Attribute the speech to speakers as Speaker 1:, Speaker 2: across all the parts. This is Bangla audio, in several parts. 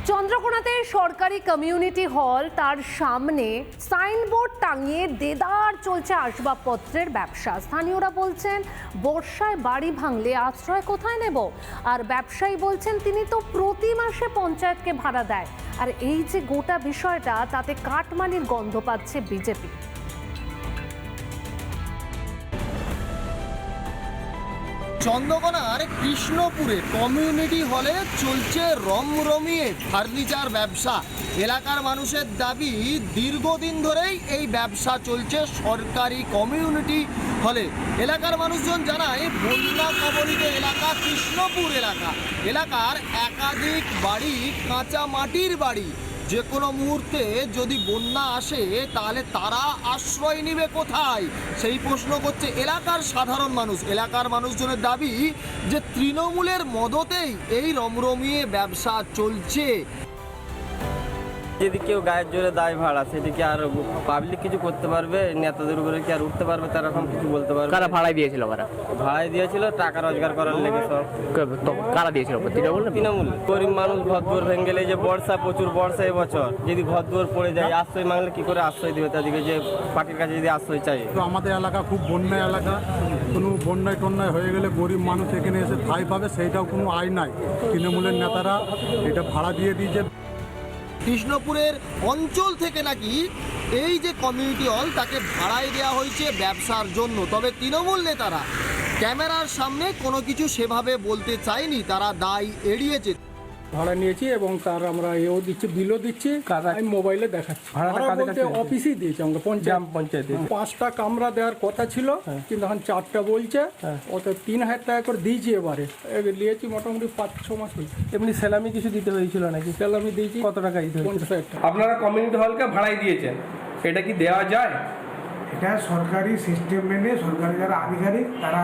Speaker 1: চন্দ্রকোনাতে সরকারি কমিউনিটি হল তার সামনে সাইনবোর্ড টাঙিয়ে দেদার চলছে আসবাবপত্রের ব্যবসা। স্থানীয়রা বলছেন বর্ষায় বাড়ি ভাঙলে আশ্রয় কোথায় নেব, আর ব্যবসায়ী বলছেন তিনি তো প্রতি মাসে পঞ্চায়েতকে ভাড়া দেয়। আর এই যে গোটা বিষয়টা, তাতে কাটমানির গন্ধ পাচ্ছে বিজেপি।
Speaker 2: চন্দ্রকোনার কৃষ্ণপুরে কমিউনিটি হলে চলছে রমরমিয়ে ফার্নিচার ব্যবসা। এলাকার মানুষের দাবি, দীর্ঘদিন ধরেই এই ব্যবসা চলছে সরকারি কমিউনিটি হলে। এলাকার মানুষজন জানায়, বন্যা কবলিত এলাকা কৃষ্ণপুর এলাকার একাধিক বাড়ি কাঁচা মাটির বাড়ি। যে কোনো মুহূর্তে যদি বন্যা আসে তাহলে তারা আশ্রয় নেবে কোথায়, সেই প্রশ্ন করছে এলাকার সাধারণ মানুষ। এলাকার মানুষজনের দাবি যে তৃণমূলের মদতেই এই রমরমিয়ে ব্যবসা চলছে।
Speaker 3: যদি কেউ গায়ের জোরে দায় ভাড়া, সেটা কি আর পাবলিক কিছু করতে পারবে? নেতাদের উপরে কি আর উঠতে পারবে? তারা এখন কিছু বলতে পারবে?
Speaker 4: কারা ভাড়ায় দিয়েছিল?
Speaker 3: ভাড়ায় দিয়েছিল টাকা রোজগার করার লেগে সব।
Speaker 4: কারা দিয়েছিল?
Speaker 3: তৃণমূল। গরিব মানুষ ঘর ভেঙে গেলে, যে বর্ষা, প্রচুর বর্ষা এবছর, যদি ঘর পড়ে যায়, আশ্রয় মাংলে কি করে আশ্রয় দেবে তাদেরকে? যে পার্টির কাছে যদি আশ্রয় চাই।
Speaker 5: তো আমাদের এলাকা খুব বন্যা এলাকা, কোনো বন্যায় টন্যায় হয়ে গেলে গরিব মানুষ এখানে এসে ঠাঁই পাবে, সেইটাও কোনো আয় নাই। তৃণমূলের নেতারা এটা ভাড়া দিয়ে দিয়েছে।
Speaker 2: কৃষ্ণপুরের অঞ্চল থেকে নাকি এই যে কমিউনিটি হল তাকে ভাড়ায় দেওয়া হয়েছে ব্যবসার জন্য। তবে তৃণমূল নেতারা ক্যামেরার সামনে কোনো কিছু সেভাবে বলতে চায়নি, তারা দায় এড়িয়েছে।
Speaker 6: ভাড়া নিয়েছি এবং তার আমরা এও দিচ্ছি, বিলও দিচ্ছি, আমি মোবাইলে দেখাচ্ছি। ভাড়া বলতে অফিসেই দিয়েছি আমরা, পঞ্চায়েতে। 5টা কামরা দেওয়ার কথা ছিল, কিন্তু এখন 4টা বলছে। ওতে 3000 টাকা করে দিয়েছি। এবারে নিয়েছি মোটামুটি 5-6 মাস হয়েছে।
Speaker 7: এমনি সেলামি কিছু দিতে হয়েছিল নাকি?
Speaker 6: সেলামি দিয়েছি।
Speaker 7: কত টাকা দিতে হয়েছে?
Speaker 6: 50,000 টাকা।
Speaker 7: আপনারা কমিউনিটি হলকে ভাড়াই দিয়েছেন, এটা কি দেওয়া যায়?
Speaker 8: এটা সরকারি সিস্টেম মেনে সরকারি যারা আধিকারিক তারা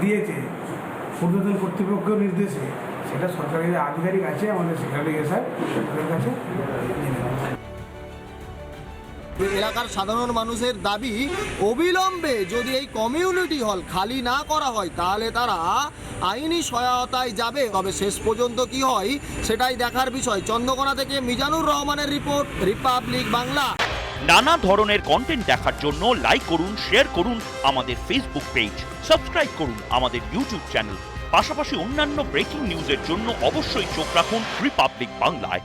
Speaker 8: দিয়েছে ঊর্ধ্বতন কর্তৃপক্ষের নির্দেশে। সেটা সরকারি যে আধিকারিক আছে আমাদের সেক্রেটারি সাহেব, তাদের কাছে।
Speaker 2: এলাকার সাধারণ মানুষের দাবি, অবিলম্বে যদি এই কমিউনিটি হল খালি না করা হয় তাহলে তারা আইনি সহায়তায় যাবে। তবে শেষ পর্যন্ত কি হয় সেটাই দেখার বিষয়। চন্দ্রকোনা থেকে মিজানুর রহমানের রিপোর্ট, রিপাবলিক বাংলা।
Speaker 9: নানা ধরনের কন্টেন্ট দেখার জন্য লাইক করুন, শেয়ার করুন আমাদের ফেসবুক পেজ, সাবস্ক্রাইব করুন আমাদের ইউটিউব চ্যানেল। পাশাপাশি অন্যান্য ব্রেকিং নিউজের জন্য অবশ্যই চোখ রাখুন রিপাবলিক বাংলায়।